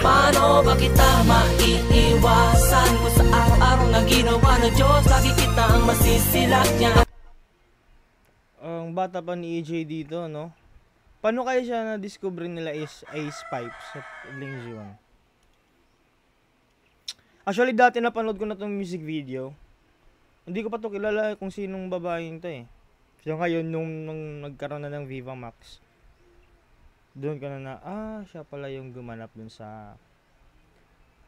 Paano ba kita maiiwasan kung sa araw-araw na ginawa ng Diyos lagi kitang masisilak niya? Ang bata pa ni EJ dito, no? Paano kaya siya na-discover nila is Ace Pipes at Bling Z1? Actually, dati napanood ko na tong music video. Hindi ko pa to kilala kung sinong babaeng to eh. So ngayon, nung nagkaroon na ng Viva Max, doon ko na siya pala yung gumanap dun sa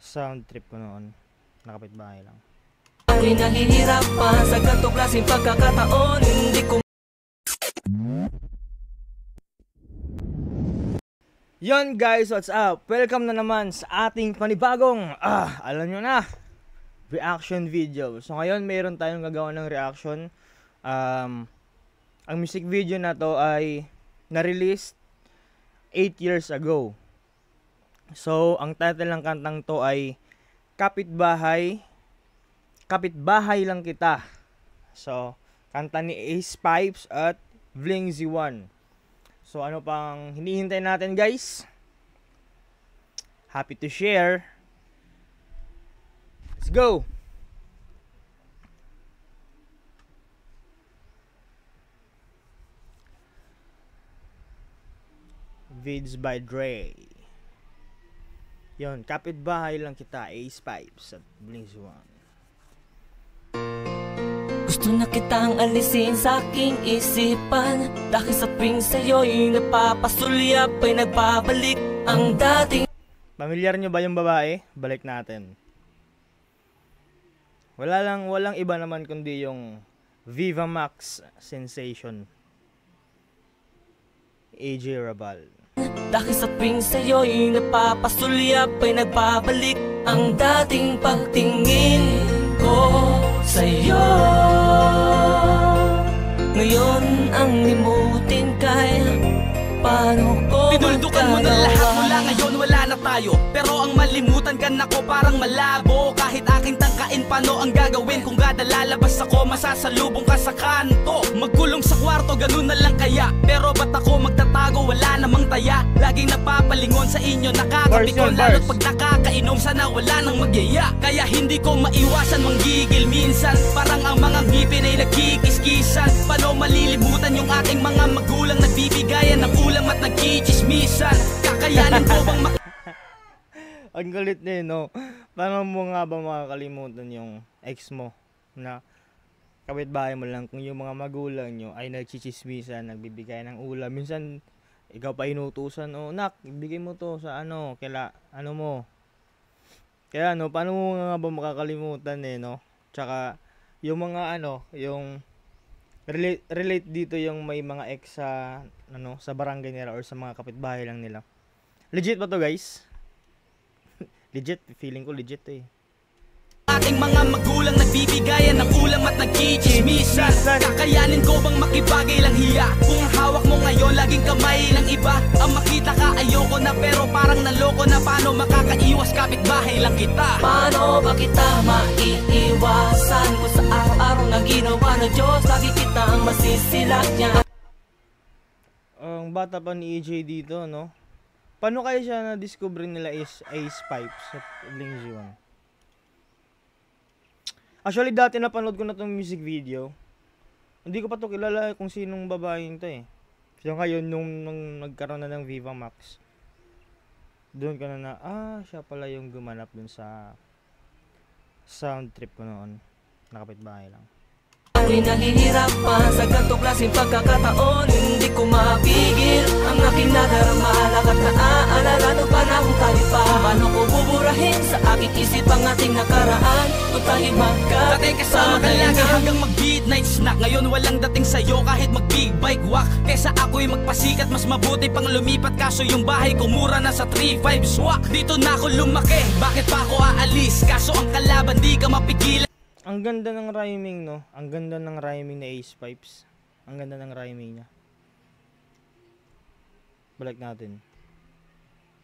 sound trip ko noon. Nakapitbahay lang. Ako'y nahihirapan sa ganitong klaseng pagkakataon. Hindi ko Yon guys, what's up? Welcome na naman sa ating panibagong, alam nyo na, reaction video. So ngayon, mayroon tayong gagawa ng reaction. Ang music video na to ay na-release 8 years ago. So, ang title ng kantang to ay Kapitbahay Lang Kita. So, kanta ni Ace Pipes at Bling Z1. So, ano pang hinihintay natin guys? Happy to share. Let's go! Vids by Dre. Yon, Kapitbahay Lang Kita, Ace Pipes at Bling Z1. gusto na kitang alisin sa aking isipan, dahil sa tuwing sa'yo'y napapasulyap ay nagbabalik ang dating. Pamilyar nyo ba yung babae? Balik natin. Walang iba naman kundi yung Viva Max sensation, AJ Rabal. Dahil sa tuwing sa'yo'y napapasulyap ay nagbabalik ang dating pagtingin ko sa'yo. Ngayon ang limutin kay paano ko pinuldukan mo na lahat mula ngayon wala na tayo. Pero ang malimutan ka na ko parang malabo. Kahit aking tangkain paano ang gagawin kung gada lalabas ako, masasalubong ka sa kanto. Magkulong sa kwarto ganun na lang kaya. Pero ba't ako magtatago wala namang taya. Laging napapalingon sa inyo nakakapikon. Lalo't pag nakakainom sana wala nang magyaya. Kaya hindi ko maiwasan manggigil minsan. Parang ang mga ngipin ay nagkikiskisan. Paano malilimutan yung ating mga magulang nagbibigayan ng ulam at nagkichismisan. Kakayanin ko bang Ang galit na yun, no? Paano mo nga ba makakalimutan yung ex mo na kapitbahay mo lang kung yung mga magulang nyo ay nagchichismisan, nagbibigay ng ulam. Minsan, ikaw pa inutusan, nak, ibigay mo to sa mo. Kaya, paano mo nga ba makakalimutan no? Tsaka, yung mga yung relate dito yung may mga ex sa, sa barangay nila or sa mga kapitbahay lang nila. Legit ba to, guys? Legit, feeling ko legit ating mga magulang nagbibigayan ng ulam at nagkichismisan. Kakayanin ko bang makibagay lang hiya kung ang hawak mo ngayon laging kamay ng iba. Ang makita ka ayoko na pero parang naloko na. Paano makakaiwas kapitbahay lang kita? Paano ba kita maiiwasan kung sa araw-araw na ginawa ng Diyos lagi kitang masisilak niya? Ang bata pa ni EJ dito, no? Paano kaya siya na-discover nila is Ace Pipes at Bling Z1? Actually, dati napanood ko na tong music video. Hindi ko pa to kilala kung sinong babaeng to eh. So ngayon, nung nagkaroon na ng Viva Max, doon ko na siya pala yung gumanap dun sa sound trip ko noon. Nakapitbahay lang. Ako'y nahihirapan sa ganitong klaseng pagkakataon. Hindi ko mapigil ang aking nadarama. Lakat na aalala nung panahon tayo pa. Paano ko buburahin sa aking isip ang ating nakaraan kung tayo magkakasama. Dati kasama ka lagi hanggang mag-midnight snack. Ngayon walang dating sa'yo kahit mag-big bike walk. Kesa ako'y magpasikat mas mabuti pang lumipat. Kaso yung bahay ko mura na sa 3-5 swak. Dito na ako lumaki, bakit pa ako aalis? Kaso ang kalaban di ka mapigilan. Ang ganda ng rhyming, no? Ang ganda ng rhyming ni Ace Pipes. Ang ganda ng rhyming niya. Balik natin.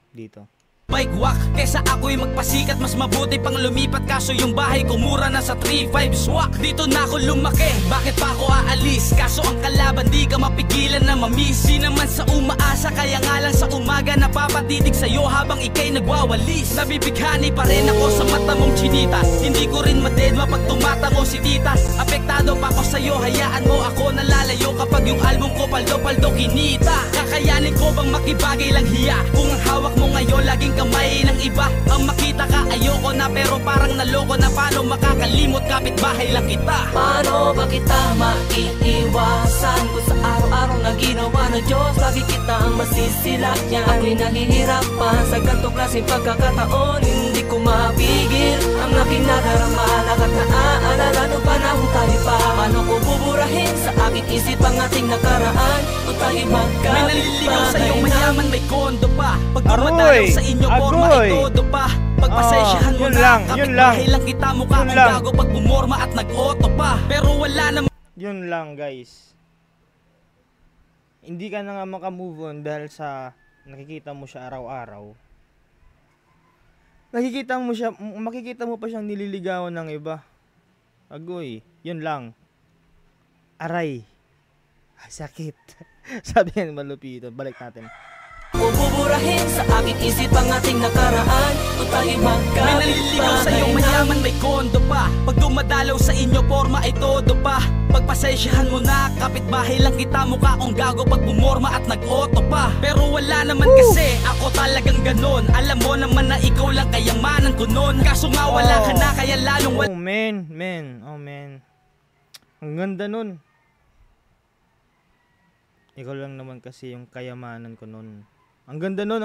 Dito. bike walk. Kesa ako'y magpasikat, mas mabuti pang lumipat. Kaso yung bahay ko mura na sa 3-5 swak. Dito na ako lumaki, bakit pa ako aalis? Kaso ang kalaban di ka mapigilan na mamiss. Di naman sa umaasa, kaya nga lang sa umaga napapatitig sa'yo habang ikay nagwawalis. Nabibighani pa rin ako sa mata mong chinita. Hindi ko rin madedma pag tumatango si tita. Apektado pa ako sa'yo, hayaan mo ako nalalayo. Kapag yung album ko paldo-paldo kinita. Kakayanin ko bang makibagay lang hiya? Kung ang hawak mo ngayon laging kamay ng iba. Ang makita ka ayoko na, pero parang naloko na. Paano makakalimot, kapitbahay lang kita? Paano ba kita maiiwasan? Kung sa araw-araw na ginawa ng Diyos, lagi kitang masisilakyan. Ako'y nahihirapan sa ganitong klaseng pagkakataon. Hindi ko mapigil ang aking nadarama. Lakat na aalala nung panahon tayo pa. Paano ko buburahin sa aking isip ang ating nakaraan? Kung tayo May magkapit naliligaw sa'yo, bahay na. mayaman, may kondo pa. Pag Aroy! dumadalaw sa inyo, porma Agoy! ay todo pa. Pagpasensyahan mo yun na, lang, yun lang. kapitbahay lang kita. Mukha Yun kong lang. gago pag bumorma at nag-auto pa. Pero wala naman Yun lang guys. Hindi ka na nga makamove on dahil sa nakikita mo siya araw-araw. Makikita mo pa siyang nililigawan ng iba. Agoy, yun lang. Aray. Sakit. Sabi yan malupito. Balik natin. O buburahin sa aking isip ang ating nakaraan. Kung tayo may magkapit naliligaw sa'yo, bahay na. mayaman, may kondo pa. Pag dumadalaw sa inyo, porma ay todo pa. Pagpasensyahan mo na, kapitbahay lang kita. Mukha kong gago pag bumorma at nag-auto pa. Pero wala naman kasi, ako talagang ganon. Alam mo naman na ikaw lang kayamanan ko nun. Kaso nga wala ka na, kaya lalong wala. Oh man. Oh man. Ang ganda nun. Ikaw lang naman kasi yung kayamanan ko nun. Ang ganda nun.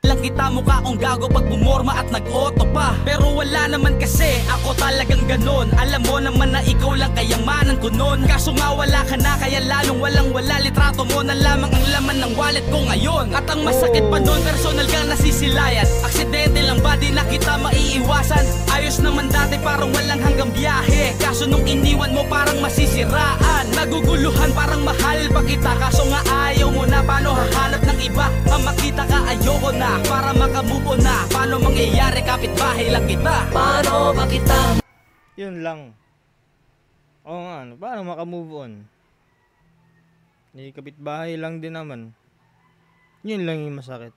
Lang kita, mukha kong gago pag bumorma at nag-auto pa. Pero wala naman kasi, ako talagang ganon. Alam mo naman na ikaw lang kayamanan ko nun. Kaso nga wala ka na, kaya lalong walang wala. Litrato mo na lamang ang laman ng wallet ko ngayon. At ang masakit pa nun, personal kang nasisilayan. Aksidente lang ba, di na kita maiiwasan? Ayos naman dati, parang walang hanggang biyahe. Kaso nung iniwan mo, parang masisiraan. Naguguluhan, parang mahal pa kita. Kaso nga ayaw mo na, paano hahanap ng iba? Ang makita ka, ayoko na. Para makamove on na, paano mangyayari, kapitbahay lang kita? Paano ba kita Yun lang. Oo nga, paano makamove on? Kapitbahay lang din naman. Yun lang yung masakit.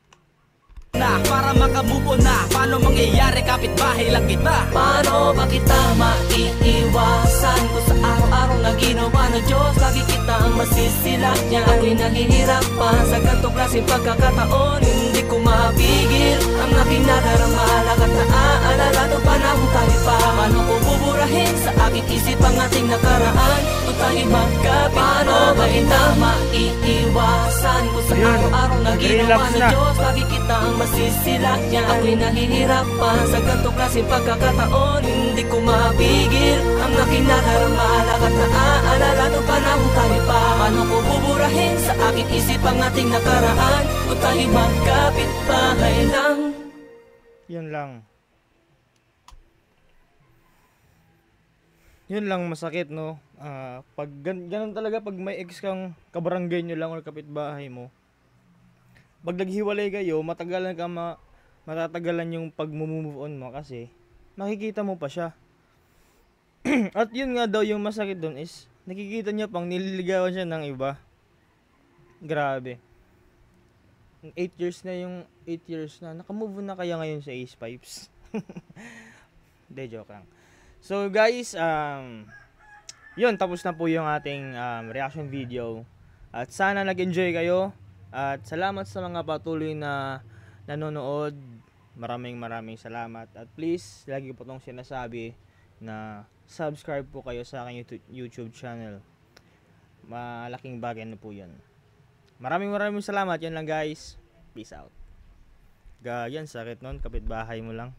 Na, para makamove on na, paano mangyayari, kapitbahay lang kita? Paano ba kita maiiwasan? Kung sa araw-araw na ginawa ng Diyos, lagi kitang masisilakyan. Ako'y nahihirapan sa ganitong klaseng pagkakataon. Hindi ko mapigil ang aking nadarama. Lakat na aalala nung panahon tayo pa. Paano ko buburahin sa aking isip ang ating nakaraan? Kung tayo magkapit, paano ba kita maiiwasan? Kung sa Ayun, araw-araw na ginawa nag-relax ng na. Diyos, lagi kitang masisilakyan. Ako'y nahihirapan sa ganitong klaseng pagkakataon. Hindi ko mapigil ang aking nadarama. Lakat na aalala nung panahon tayo pa. Paano ko buburahin sa aking isip ang ating nakaraan? Kung tayo magkapit bahay lang. Yun lang. Yun lang masakit, no? Pag ganun talaga, pag may ex kang kabarangay nyo lang o kapitbahay mo, pag naghiwalay kayo, matatagalan yung pag-move on mo kasi makikita mo pa siya. At yun nga daw yung masakit doon is nakikita niya pang nililigawan siya ng iba. Grabe. 8 years na. Nakamove on na kaya ngayon sa Ace Pipes. De, joke lang. So guys, yun, tapos na po yung ating reaction video. At sana nag-enjoy kayo. At salamat sa mga patuloy na nanonood. Maraming salamat. At please, lagi po itong sinasabi na subscribe po kayo sa aking YouTube channel. Malaking bagay na po yun. Maraming salamat. Yan lang guys. Peace out. Ganyan, sakit nun. Kapitbahay mo lang.